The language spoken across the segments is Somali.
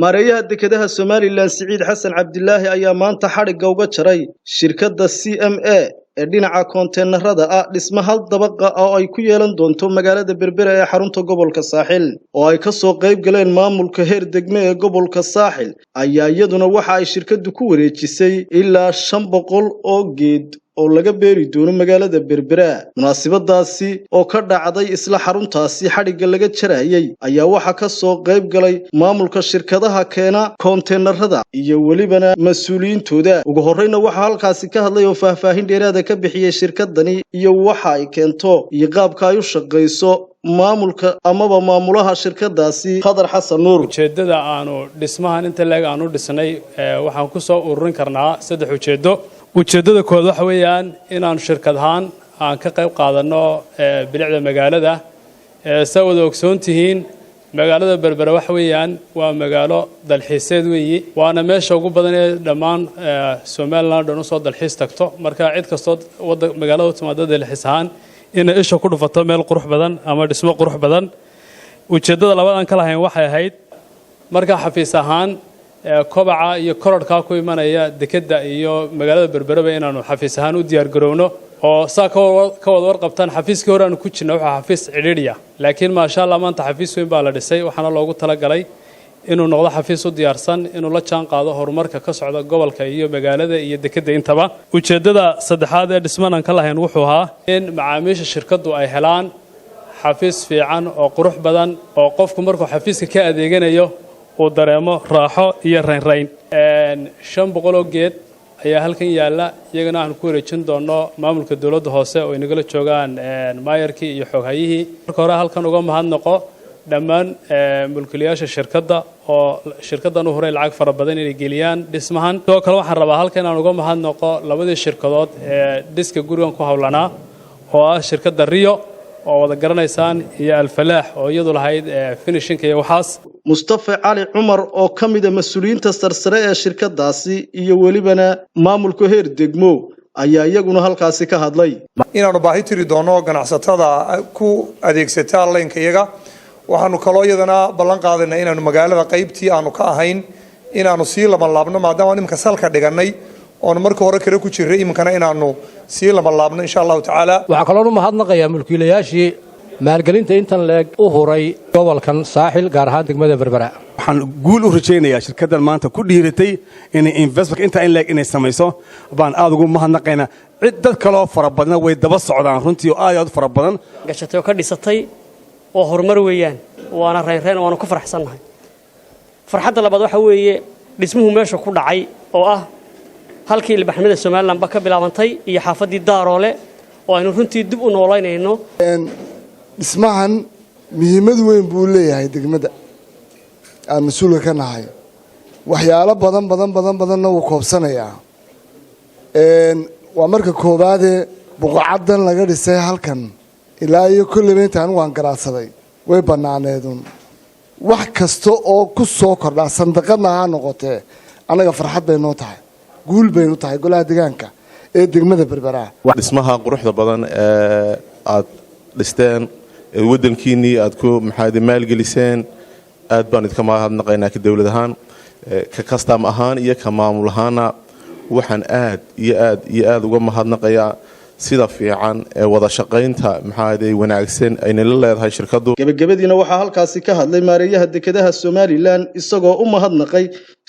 maareeyaha dekedaha Somaliland Siciid Xasan Cabdilaahi ayaa maanta xadhigga uga jaray shirkadda CMA ee dhinaca konteenarada ah dhisme hal dabaqa oo ay ku yeelan doonto magaalada Berbera ee xarunta gobolka Saaxil oo ay ka soo qayb galeen maamulka heer degme ee gobolka Saaxil ayaa iyaduna waxa ay shirkaddu ku wareejisay ilaa 500 oo geed oo laga beeri doono magaalada Berbera munaasabadaasi oo ka dhacday isla xaruntaasi xadhigga laga jarayay ayaa waxa ka soo qayb galay maamulka shirkadaha keena konteenarada iyo walibana mas'uuliyiintooda ugu horeyna waxa halkaasi ka hadlay oo faahfaahin dheeraad ah ka bixiyay shirkadani iyo waxa ay keento iyo qaabka ay u shaqeyso maamulka amaba maamulaha shirkadaasi Khadar Xasan Nuur ujeedada aanu dhismahan inta laga aanu dhisnay waxaan ku soo ururin karnaa saddex ujeedada koowaad waxa weeyaan inaan shirkadahan aan ka qayb qaadano bilicda magaalada sawada ogsoontihiin magaalada Berbera waxa weeyaan waa magaalo dalxiiseed weeyi waana meesha ugu badan ee dhamaan Somaliland oo soo dalxiis tagto marka cid kasto magaalada timaadada dalxiis ahaan in isha ku dhufato meel qurux badan ama dhismo qurux badan ujeedada labaad aan ka lahayn waxay ahayd marka xafiis ahaan kobaca iyo korodhka ku imanaya dekeda iyo magaalada Berbera inaanu xafiis ahaan u diyaar garowno oo ka wada warqabtaan xafiiskii hore aanu ku jirnay waxa xafiis cidhiidhiya laakiin ma sha Allah maanta xafiis weyn baa la dhisay waxaana loogu talagalay inuu noqdo xafiis u diyaarsan inuu la jaan qaado horumarka ka socda gobolka iyo magaalada iyo dekeda intaba ujeedada saddexaad ee dhismahan ka lahayn wuxuu ahaa in macaamiisha shirkadu ay helaan xafiis fiican oo qurux badan oo qofku markuu xafiiska ka adeeganayo oo dareemo raaxo iyo rayn 500 geed ayaa halkan yaala iyagana aan ku wareejin doono maamulka dawladda hoose oo inagala joogaan maayarkii iyo xoghayihii marka hore halkan uga mahadnaqo dhammaan mulkiilayaasha shirkadda oo shirkaddan u horay lacag fara badan inay geliyaan dhismahan sidoo kale waxaan rabaa halkan aan uga mahadnaqo labadii shirkadood ee dhiska gurigan ku hawlanaa oo ah shirkadda Rio oo wada garanaysaan iyo Alfalaax oo iyadu lahayd finishing iyo waxaas Mustafa Ali Umar oo kamid ah mas'uuliyiinta sarsare ee shirkadaasi iyo walibana maamulka heer degmo ayaa iyaguna halkaasi ka hadlay inaanu baahi tiri doono ganacsatada ku adeegsata leenka iyaga waxaanu kaloo iyadana ballan qaadanay inaanu magaalada qaybtii aanu ka ahayn inaanu sii laabno maadaama nimka salka dhiganay oo markii hore kale ku jiray imkana inaanu sii laabno insha Allah taala waxa kaloo mahadnaqayaa mulkiilayaashii maalgelinta intan leeg u horay gobolkan Saaxil gaar ahaan degmada Berbera waxaan guul u rajaynayaa shirkaddan maanta ku dhiiratay inay investment inta in leeg inay samayso baan aad ugu mahadnaqaynaa cid dad kale oo fara badan way daba socdaan runtii oo aad fara badan gashatay oo ka dhisatay oo horumar weeyaan waana reereen waana ku faraxsanahay farxadda labaad waxa weeye dhismuhu meesha ku dhacay oo ah halkii ilbaxnimada Somaliland ba ka bilaabantay iyo xaafadii Daaroole oo aynu runtii dib u noolaynayno dhismahan muhiimad weyn buu leeyahay degmada aan mas'uulka ka nahay waxyaalo badan oo koobsanaya waa marka koobaad buqacadan laga dhisay halkan ilaa iyo kulleeyntaan waan garaadsaday way banaaneedun wax kasto oo ku soo kordha sandaqadna ha noqotee anaga farxad bay noo tahay guul bay noo tahay golaha deegaanka ee degmada Berbera dhismaha quruxda badan ee aad dhisteen waddankiini aad ku maalgeliseen aad baan idinka mahadnaqaynaa ka dawlad ahaan ka kastam ahaan iyo ka maamul ahaana waxaan aad iyo aad uga mahadnaqayaa sida fiican ee wada shaqaynta wanaagsan ay la leedahay shirkadu gabagabadiina waxa halkaasi ka hadlay maareeyaha dekedaha Somaliland isagoo u mahadnaqay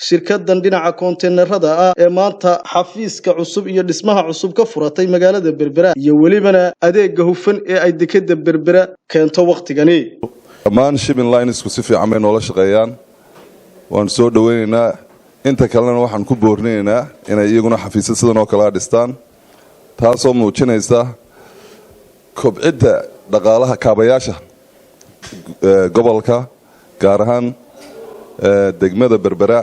shirkaddan dhinaca konteenarada ah ee maanta xafiiska cusub iyo dhismaha cusub ka furatay magaalada Berbera iyo walibana adeegga hufan ee ay dekeda Berbera keento waqtigani dhammaan shipping lines ku si fiican bay noola shaqeeyaan waan soo dhaweynaynaa inta kalena waxaan ku boorinaynaa inay iyaguna xafiisyo sidan oo kala dhistaan taasoo muujinaysa kobcidda dhaqaalaha kaabayaasha gobolka gaar ahaan degmada Berbera